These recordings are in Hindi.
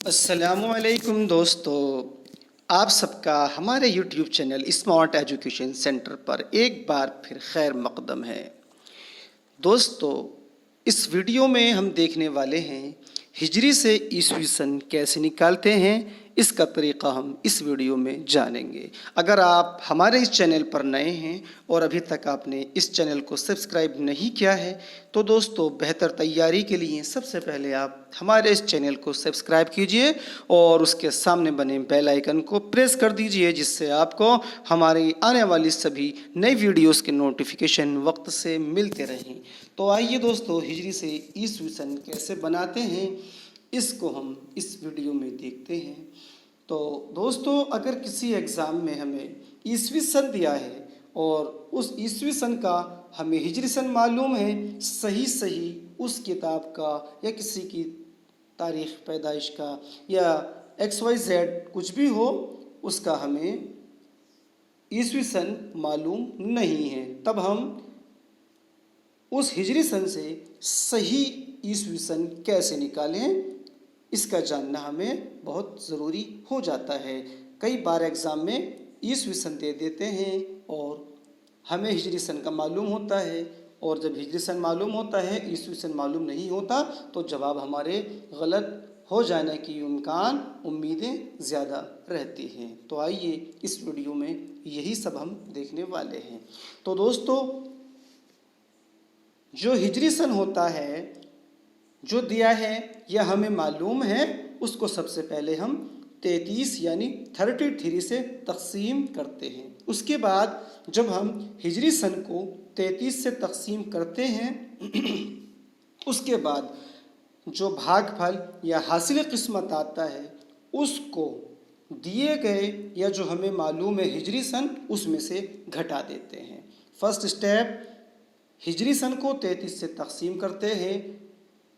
अस्सलामुअलैकुम दोस्तों, आप सबका हमारे YouTube channel smart education centre पर एक बार फिर खैर मकदम है। दोस्तों, इस वीडियो में हम देखने वाले हैं हिजरी से ईस्वी सन कैसे निकालते हैं, इसका तरीक़ा हम इस वीडियो में जानेंगे। अगर आप हमारे इस चैनल पर नए हैं और अभी तक आपने इस चैनल को सब्सक्राइब नहीं किया है तो दोस्तों, बेहतर तैयारी के लिए सबसे पहले आप हमारे इस चैनल को सब्सक्राइब कीजिए और उसके सामने बने बेल आइकन को प्रेस कर दीजिए, जिससे आपको हमारी आने वाली सभी नई वीडियोस के नोटिफिकेशन वक्त से मिलते रहें। तो आइए दोस्तों, हिजरी से ईस्वी सन कैसे बनाते हैं इसको हम इस वीडियो में देखते हैं। तो दोस्तों, अगर किसी एग्ज़ाम में हमें ईस्वी सन दिया है और उस ईस्वी सन का हमें हिजरी सन मालूम है, सही उस किताब का या किसी की तारीख़ पैदाइश का या XYZ कुछ भी हो, उसका हमें ईस्वी सन मालूम नहीं है, तब हम उस हिजरी सन से सही ईस्वी सन कैसे निकालें, इसका जानना हमें बहुत ज़रूरी हो जाता है। कई बार एग्ज़ाम में ईस्वी सन दे देते हैं और हमें हिजरी सन का मालूम होता है, और जब हिजरी सन मालूम होता है, ईस्वी सन मालूम नहीं होता, तो जवाब हमारे गलत हो जाने की इम्कान उम्मीदें ज़्यादा रहती हैं। तो आइए इस वीडियो में यही सब हम देखने वाले हैं। तो दोस्तों, जो हिजरी सन होता है जो दिया है या हमें मालूम है, उसको सबसे पहले हम 33 यानी 33 से तकसीम करते हैं। उसके बाद जब हम हिजरी सन को 33 से तकसीम करते हैं उसके बाद जो भागफल या हासिल किस्मत आता है उसको दिए गए या जो हमें मालूम है हिजरी सन, उसमें से घटा देते हैं। फर्स्ट स्टेप, हिजरी सन को 33 से तकसीम करते हैं।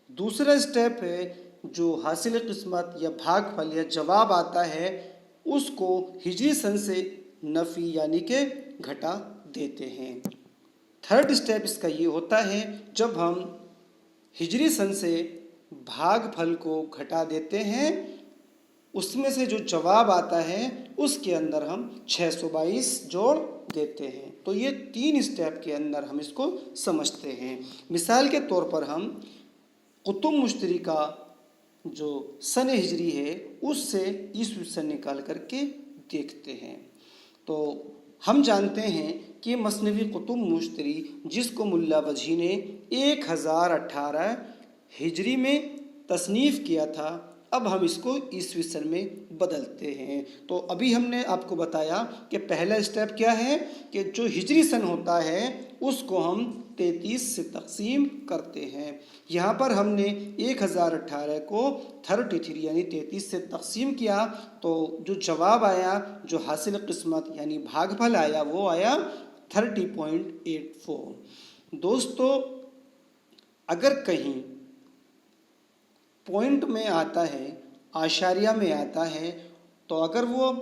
दूसरा स्टेप है जो हासिल किस्मत या भागफल या जवाब आता है उसको हिजरी सन से नफ़ी यानी के घटा देते हैं। थर्ड स्टेप इसका ये होता है, जब हम हिजरी सन से भागफल को घटा देते हैं, उसमें से जो जवाब आता है उसके अंदर हम 622 जोड़ देते हैं। तो ये 3 स्टेप के अंदर हम इसको समझते हैं। मिसाल के तौर पर हम कुतुब मुश्तरी का जो सन हिजरी है उससे ईस्वी सन निकाल करके देखते हैं। तो हम जानते हैं कि मसनवी कुतुब मुश्तरी, जिसको मुल्ला वजही ने 1018 हिजरी में तसनीफ़ किया था, अब हम इसको ईस्वी सन में बदलते हैं। तो अभी हमने आपको बताया कि पहला स्टेप क्या है कि जो हिजरी सन होता है उसको हम 33 से तकसीम करते हैं। यहाँ पर हमने 1018 को 33 यानी 33 से तकसीम किया, तो जो जवाब आया, जो हासिल किस्मत यानी भागफल आया, वो आया 30.84। दोस्तों, अगर कहीं पॉइंट में आता है, आशारिया में आता है, तो अगर वो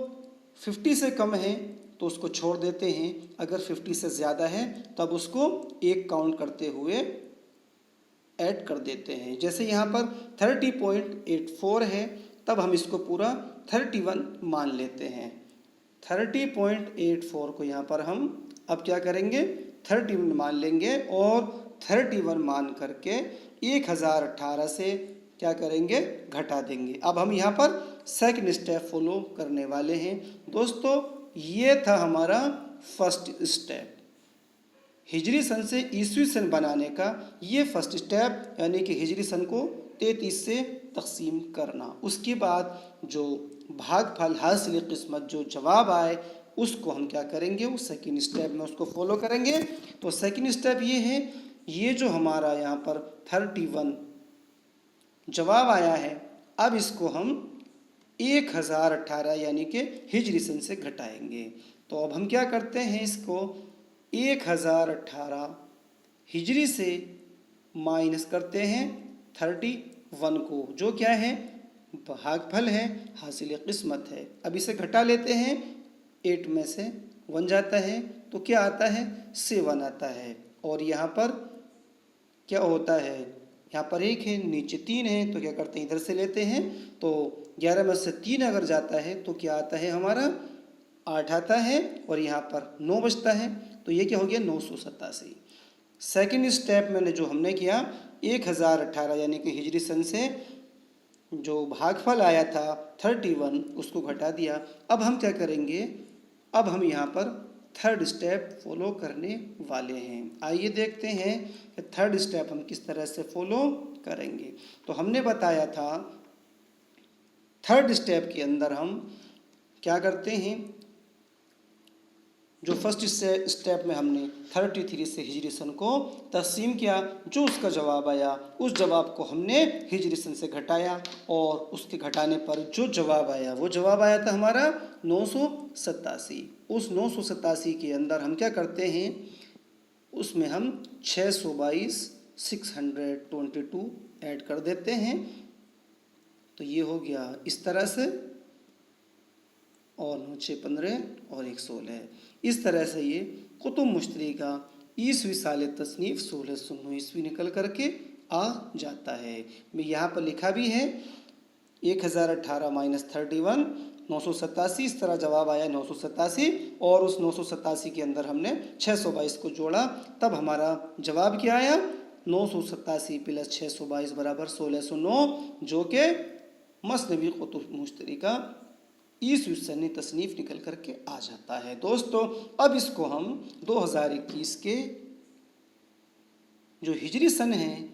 50 से कम है तो उसको छोड़ देते हैं, अगर 50 से ज़्यादा है तब उसको एक काउंट करते हुए ऐड कर देते हैं। जैसे यहाँ पर 30.84 है, तब हम इसको पूरा 31 मान लेते हैं। 30.84 को यहाँ पर हम अब क्या करेंगे, 31 मान लेंगे और 31 मान करके 1018 से क्या करेंगे, घटा देंगे। अब हम यहाँ पर सेकंड स्टेप फॉलो करने वाले हैं। दोस्तों, ये था हमारा फर्स्ट स्टेप, हिजरी सन से ईस्वी सन बनाने का ये फर्स्ट स्टेप, यानी कि हिजरी सन को 33 से तकसीम करना। उसके बाद जो भागफल हासिल किस्मत जो जवाब आए उसको हम क्या करेंगे, उस सेकंड स्टेप में उसको फॉलो करेंगे। तो सेकंड स्टेप ये है, ये जो हमारा यहाँ पर 31 जवाब आया है, अब इसको हम 1018 यानी कि हिजरी सन से घटाएंगे। तो अब हम क्या करते हैं, इसको 1018 हिजरी से माइनस करते हैं 31 को, जो क्या है, भागफल है, हासिल किस्मत है। अब इसे घटा लेते हैं, 8 में से 1 जाता है तो क्या आता है, 7 आता है। और यहाँ पर क्या होता है, यहाँ पर 1 है, नीचे 3 है, तो क्या करते हैं इधर से लेते हैं। तो 11 में से 3 अगर जाता है तो क्या आता है हमारा 8 आता है और यहाँ पर 9 बचता है, तो ये क्या हो गया 987। सेकंड स्टेप मैंने जो हमने किया 1018 यानी कि हिजरी सन से जो भागफल आया था 31 उसको घटा दिया। अब हम क्या करेंगे, अब हम यहाँ पर थर्ड स्टेप फॉलो करने वाले हैं। आइए देखते हैं कि थर्ड स्टेप हम किस तरह से फॉलो करेंगे। तो हमने बताया था थर्ड स्टेप के अंदर हम क्या करते हैं, जो फर्स्ट स्टेप में हमने 33 से हिजरी सन को तकसीम किया, जो उसका जवाब आया उस जवाब को हमने हिजरी सन से घटाया और उसके घटाने पर जो जवाब आया वो जवाब आया था हमारा 987। उस 987 के अंदर हम क्या करते हैं, उसमें हम 622 ऐड कर देते हैं। तो ये हो गया इस तरह से, और 9 6 15 और 1 16। इस तरह से ये कुतुब मुश्तरी का ईसवी साल तसनीफ़ 1609 ईस्वी निकल करके आ जाता है। मैं यहाँ पर लिखा भी है 1018 माइनस 31 987, इस तरह जवाब आया 987 और उस 987 के अंदर हमने 622 को जोड़ा, तब हमारा जवाब क्या आया 987 प्लस 622 बराबर 1609, जो कि मसनवी कुतुब मुश्तरी का ईसवी सनी तसनीफ़ निकल करके आ जाता है। दोस्तों अब इसको हम 2021 के जो हिजरी सन है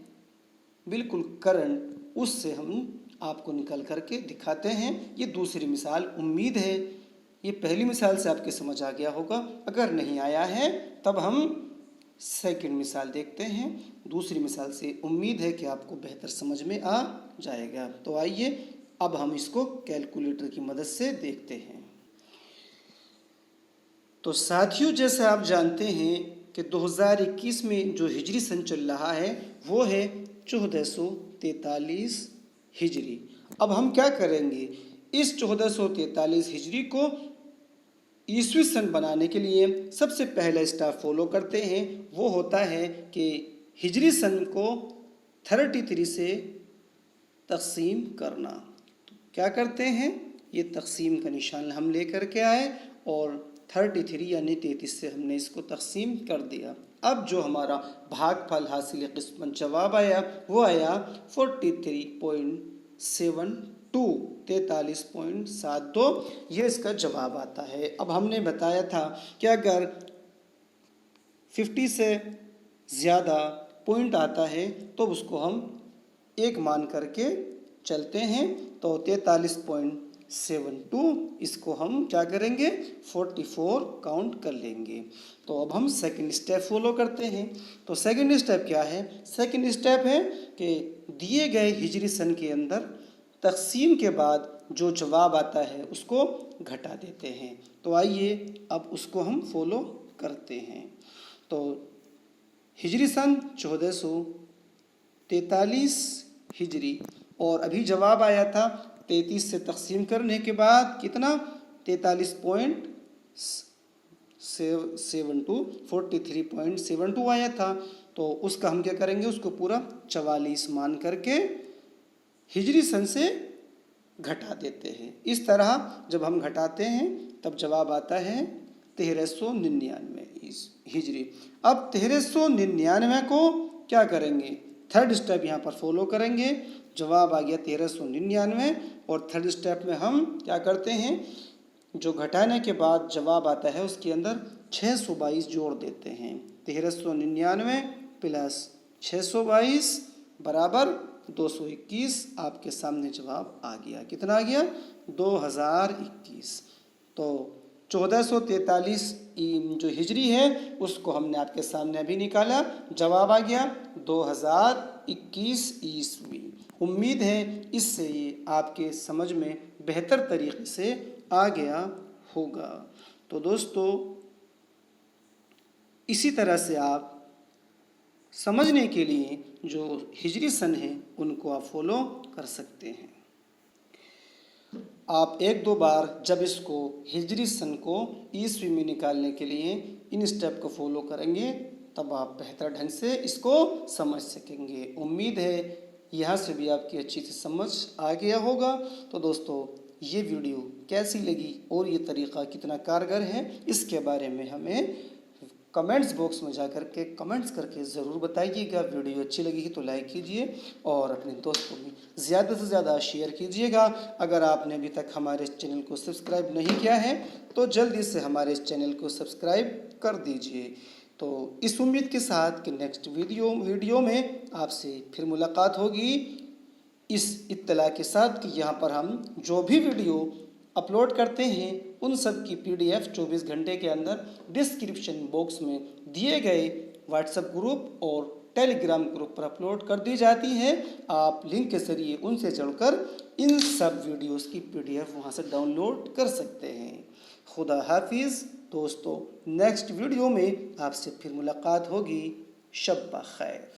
बिल्कुल करंट, उससे हम आपको निकल करके दिखाते हैं। ये दूसरी मिसाल, उम्मीद है ये पहली मिसाल से आपके समझ आ गया होगा। अगर नहीं आया है तब हम सेकंड मिसाल देखते हैं। दूसरी मिसाल से उम्मीद है कि आपको बेहतर समझ में आ जाएगा। तो आइए अब हम इसको कैलकुलेटर की मदद से देखते हैं। तो साथियों, जैसे आप जानते हैं कि 2021 में जो हिजरी सन चल रहा है वो है 1443 हिजरी। अब हम क्या करेंगे, इस 1443 हिजरी को ईसवी सन बनाने के लिए सबसे पहला स्टेप फॉलो करते हैं। वो होता है कि हिजरी सन को 33 से तकसीम करना। तो क्या करते हैं, ये तकसीम का निशान हम लेकर के आए और 33 यानी 33 से हमने इसको तकसीम कर दिया। अब जो हमारा भागफल हासिल किस्मत जवाब आया वो आया 43.72, 43.72, ये इसका जवाब आता है। अब हमने बताया था कि अगर 50 से ज़्यादा पॉइंट आता है तो उसको हम एक मान करके चलते हैं। तो 43.72 इसको हम क्या करेंगे 44 काउंट कर लेंगे। तो अब हम सेकंड स्टेप फॉलो करते हैं। तो सेकंड स्टेप क्या है, सेकंड स्टेप है कि दिए गए हिजरी सन के अंदर तकसीम के बाद जो जवाब आता है उसको घटा देते हैं। तो आइए अब उसको हम फॉलो करते हैं। तो हिजरी सन 1443 हिजरी और अभी जवाब आया था 33 से तकसीम करने के बाद कितना 43.72 आया था। तो उसका हम क्या करेंगे, उसको पूरा 44 मान करके हिजरी सन से घटा देते हैं। इस तरह जब हम घटाते हैं तब जवाब आता है 1399 हिजरी। अब 1399 को क्या करेंगे, थर्ड स्टेप यहाँ पर फॉलो करेंगे। जवाब आ गया 1399 और थर्ड स्टेप में हम क्या करते हैं, जो घटाने के बाद जवाब आता है उसके अंदर 622 जोड़ देते हैं। 1399 प्लस 622 बराबर 221। आपके सामने जवाब आ गया, कितना आ गया 2021। तो 1443 जो हिजरी है उसको हमने आपके सामने अभी निकाला, जवाब आ गया 2021 ईस्वी। उम्मीद है इससे ये आपके समझ में बेहतर तरीके से आ गया होगा। तो दोस्तों इसी तरह से आप समझने के लिए जो हिजरी सन है उनको आप फॉलो कर सकते हैं। आप एक दो बार जब इसको हिजरी सन को ईस्वी में निकालने के लिए इन स्टेप को फॉलो करेंगे तब आप बेहतर ढंग से इसको समझ सकेंगे। उम्मीद है यहाँ से भी आपकी अच्छी से समझ आ गया होगा। तो दोस्तों, ये वीडियो कैसी लगी और ये तरीक़ा कितना कारगर है, इसके बारे में हमें कमेंट्स बॉक्स में जा कर के कमेंट्स करके ज़रूर बताइएगा। वीडियो अच्छी लगी तो लाइक कीजिए और अपने दोस्तों में ज़्यादा से ज़्यादा शेयर कीजिएगा। अगर आपने अभी तक हमारे इस चैनल को सब्सक्राइब नहीं किया है तो जल्दी से हमारे इस चैनल को सब्सक्राइब कर दीजिए। तो इस उम्मीद के साथ कि नेक्स्ट वीडियो में आपसे फिर मुलाकात होगी, इस इत्तला के साथ कि यहाँ पर हम जो भी वीडियो अपलोड करते हैं उन सब की PDF 24 घंटे के अंदर डिस्क्रिप्शन बॉक्स में दिए गए व्हाट्सएप ग्रुप और टेलीग्राम ग्रुप पर अपलोड कर दी जाती है। आप लिंक के ज़रिए उनसे जुड़कर इन सब वीडियोस की PDF वहाँ से डाउनलोड कर सकते हैं। खुदा हाफिज़ दोस्तों, नेक्स्ट वीडियो में आपसे फिर मुलाकात होगी। शब ब खैर।